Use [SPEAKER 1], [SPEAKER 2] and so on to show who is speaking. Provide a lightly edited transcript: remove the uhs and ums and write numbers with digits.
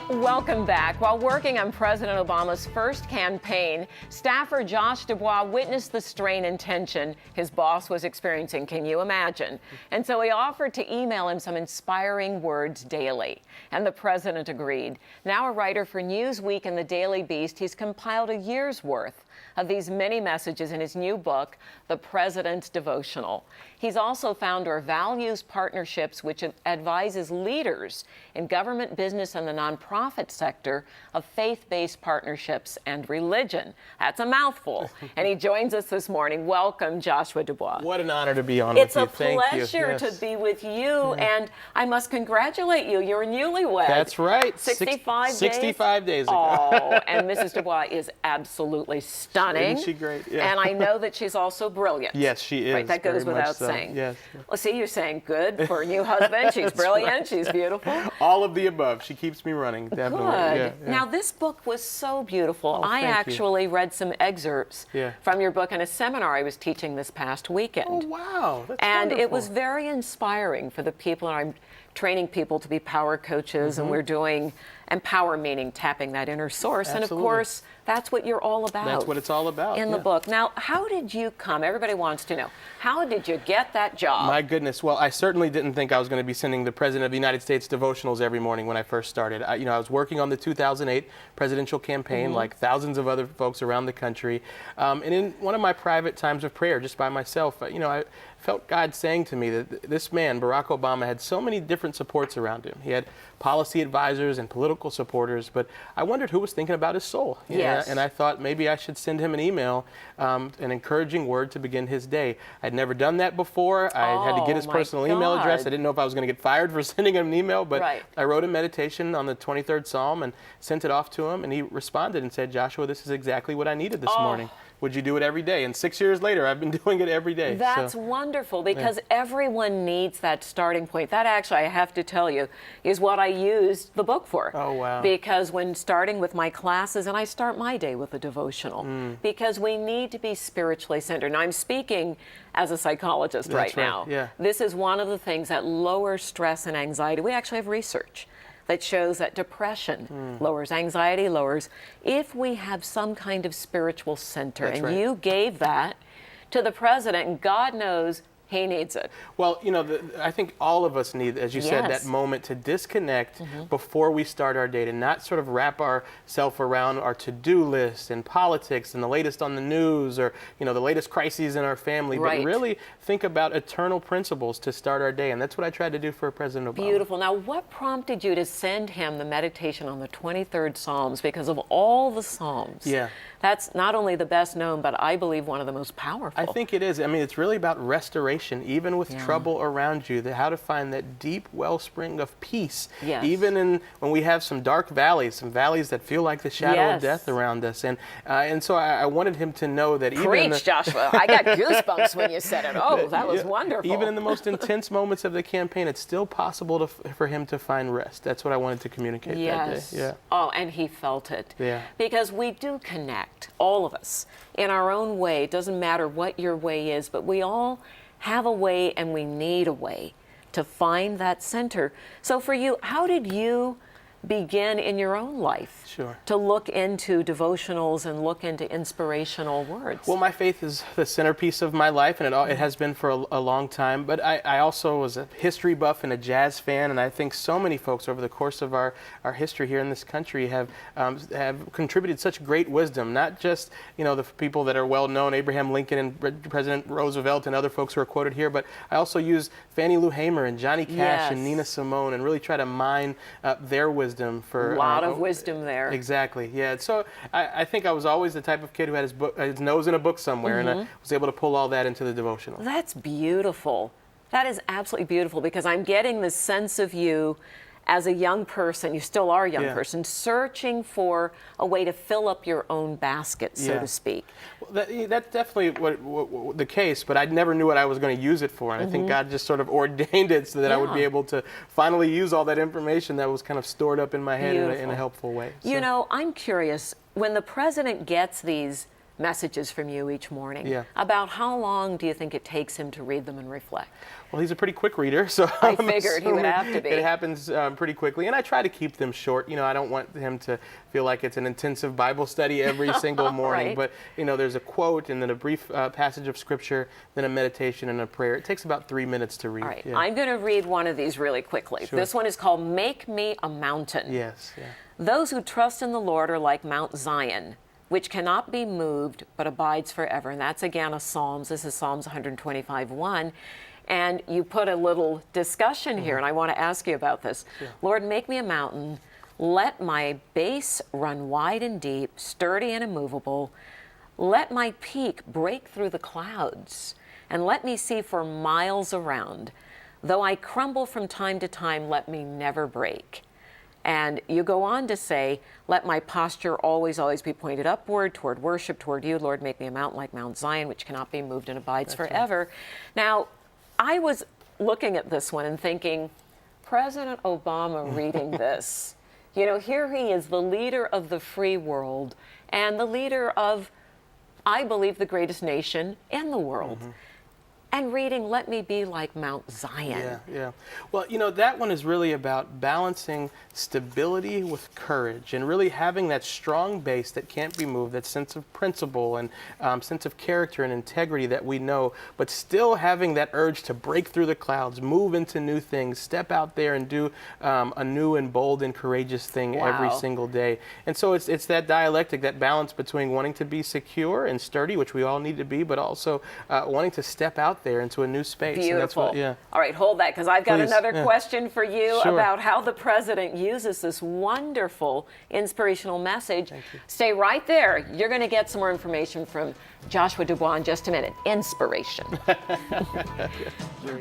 [SPEAKER 1] Welcome back. While working on President Obama's first campaign, staffer Josh Dubois witnessed the strain and tension his boss was experiencing. Can you imagine? And so he offered to email him some inspiring words daily. And the president agreed. Now a writer for Newsweek and the Daily Beast, he's compiled a year's worth of these many messages in his new book, The President's Devotional. He's also founder of Values Partnerships, which advises leaders in government, business, and the nonprofit sector of faith-based partnerships and religion. That's a mouthful. And he joins us this morning. Welcome, Joshua Dubois.
[SPEAKER 2] What an honor to be on with you.
[SPEAKER 1] It's a pleasure to be with you, and I must congratulate you. You're a newlywed.
[SPEAKER 2] That's right.
[SPEAKER 1] 65 days?
[SPEAKER 2] 65 days ago.
[SPEAKER 1] Oh, and Mrs. Dubois is absolutely stunning.
[SPEAKER 2] Isn't she great? Yeah.
[SPEAKER 1] And I know that she's also brilliant.
[SPEAKER 2] Yes, she is.
[SPEAKER 1] Right, that goes without saying.
[SPEAKER 2] Yes.
[SPEAKER 1] Well, see, you're saying good for a new husband. She's brilliant.
[SPEAKER 2] Right.
[SPEAKER 1] She's beautiful.
[SPEAKER 2] All of the above. She keeps me running, definitely.
[SPEAKER 1] Good.
[SPEAKER 2] Yeah.
[SPEAKER 1] Now, this book was so beautiful.
[SPEAKER 2] Oh,
[SPEAKER 1] I actually read some excerpts from your book in a seminar I was teaching this past weekend.
[SPEAKER 2] Oh, wow. That's
[SPEAKER 1] and
[SPEAKER 2] wonderful.
[SPEAKER 1] it was very inspiring for the people. I'm training people to be power coaches, and we're doing empower, meaning tapping that inner source.
[SPEAKER 2] Absolutely.
[SPEAKER 1] And of course, that's what you're all about.
[SPEAKER 2] That's what it's all about.
[SPEAKER 1] In the book. Now, how did you come? Everybody wants to know. How did you get that job?
[SPEAKER 2] My goodness. Well, I certainly didn't think I was going to be sending the President of the United States devotionals every morning when I first started. I was working on the 2008 presidential campaign, like thousands of other folks around the country. And in one of my private times of prayer, just by myself, I felt God saying to me that this man, Barack Obama, had so many different supports around him. He had policy advisors and political supporters, but I wondered who was thinking about his soul.
[SPEAKER 1] Yes.
[SPEAKER 2] And I thought maybe I should send him an email, an encouraging word to begin his day. I'd never done that before. I had to get his personal email address. I didn't know if I was going to get fired for sending him an email, but I wrote a meditation on the 23rd Psalm and sent it off to him, and he responded and said, Joshua, this is exactly what I needed this morning. Would you do it every day? And 6 years later, I've been doing it every day.
[SPEAKER 1] That's wonderful, because everyone needs that starting point. That actually, I have to tell you, is what I used the book for.
[SPEAKER 2] Oh, wow.
[SPEAKER 1] Because when starting with my classes, and I start my day with a devotional, because we need to be spiritually centered. Now, I'm speaking as a psychologist right now.
[SPEAKER 2] Yeah.
[SPEAKER 1] This is one of the things that lowers stress and anxiety. We actually have research that shows that depression lowers anxiety, if we have some kind of spiritual center. And you gave that to the president, and God knows he needs it.
[SPEAKER 2] Well, I think all of us need, as you said, that moment to disconnect before we start our day, to not sort of wrap ourselves around our to-do list and politics and the latest on the news, or, the latest crises in our family, but really think about eternal principles to start our day. And that's what I tried to do for President Obama.
[SPEAKER 1] Beautiful. Now, what prompted you to send him the meditation on the 23rd Psalms? Because of all the Psalms, that's not only the best known, but I believe one of the most powerful.
[SPEAKER 2] I think it is. I mean, it's really about restoration, even with trouble around you, how to find that deep wellspring of peace, even when we have some dark valleys, some valleys that feel like the shadow of death around us. And so I wanted him to know that
[SPEAKER 1] Preach, Joshua. I got goosebumps when you said it. Oh, that was wonderful.
[SPEAKER 2] Even in the most intense moments of the campaign, it's still possible for him to find rest. That's what I wanted to communicate that day. Yeah.
[SPEAKER 1] Oh, and he felt it.
[SPEAKER 2] Yeah.
[SPEAKER 1] Because we do connect, all of us, in our own way. It doesn't matter what your way is, but we all have a way, and we need a way to find that center. So for you, how did you begin in your own life to look into devotionals and look into inspirational words?
[SPEAKER 2] Well, my faith is the centerpiece of my life, and it has been for a long time. But I also was a history buff and a jazz fan, and I think so many folks over the course of our history here in this country have contributed such great wisdom. Not just the people that are well known, Abraham Lincoln and President Roosevelt and other folks who are quoted here, but I also use Fannie Lou Hamer and Johnny Cash and Nina Simone, and really try to mine their wisdom. For
[SPEAKER 1] a lot of wisdom there.
[SPEAKER 2] Exactly, yeah. So I think I was always the type of kid who had his nose in a book somewhere, and I was able to pull all that into the devotional.
[SPEAKER 1] That's beautiful. That is absolutely beautiful, because I'm getting this sense of you as a young person, you still are a young person, searching for a way to fill up your own basket, so to speak.
[SPEAKER 2] Well, that's definitely what the case, but I never knew what I was going to use it for, and I think God just sort of ordained it so that I would be able to finally use all that information that was kind of stored up in my head in a helpful way.
[SPEAKER 1] So. I'm curious, when the president gets these messages from you each morning.
[SPEAKER 2] Yeah.
[SPEAKER 1] About how long do you think it takes him to read them and reflect?
[SPEAKER 2] Well, he's a pretty quick reader, so
[SPEAKER 1] I figured he would have to be.
[SPEAKER 2] It happens pretty quickly, and I try to keep them short. I don't want him to feel like it's an intensive Bible study every single morning,
[SPEAKER 1] Right.
[SPEAKER 2] but there's a quote and then a brief passage of scripture, then a meditation and a prayer. It takes about 3 minutes to read.
[SPEAKER 1] All right,
[SPEAKER 2] Yeah.
[SPEAKER 1] I'm going to read one of these really quickly.
[SPEAKER 2] Sure.
[SPEAKER 1] This one is called Make Me a Mountain.
[SPEAKER 2] Yes, yeah.
[SPEAKER 1] Those who trust in the Lord are like Mount Zion, which cannot be moved but abides forever. And that's again a Psalms. This is Psalms 125:1. And you put a little discussion here, and I want to ask you about this.
[SPEAKER 2] Sure.
[SPEAKER 1] Lord, make me a mountain. Let my base run wide and deep, sturdy and immovable. Let my peak break through the clouds, and let me see for miles around. Though I crumble from time to time, let me never break. And you go on to say, let my posture always be pointed upward, toward worship, toward you. Lord, make me a mountain like Mount Zion, which cannot be moved and abides forever. Right. Now, I was looking at this one and thinking, President Obama reading this, here he is, the leader of the free world and the leader of, I believe, the greatest nation in the world. Mm-hmm. And reading, let me be like Mount Zion.
[SPEAKER 2] Yeah. Well, that one is really about balancing stability with courage and really having that strong base that can't be moved, that sense of principle and sense of character and integrity that we know, but still having that urge to break through the clouds, move into new things, step out there and do a new and bold and courageous thing every single day. And so it's that dialectic, that balance between wanting to be secure and sturdy, which we all need to be, but also wanting to step out there into a new space.
[SPEAKER 1] Beautiful.
[SPEAKER 2] And that's
[SPEAKER 1] All right, hold that, because I've got another question for you
[SPEAKER 2] Sure.
[SPEAKER 1] about how the president uses this wonderful inspirational message.
[SPEAKER 2] Thank you.
[SPEAKER 1] Stay right there. You're going to get some more information from Joshua Dubois in just a minute. Inspiration.
[SPEAKER 2] Sure.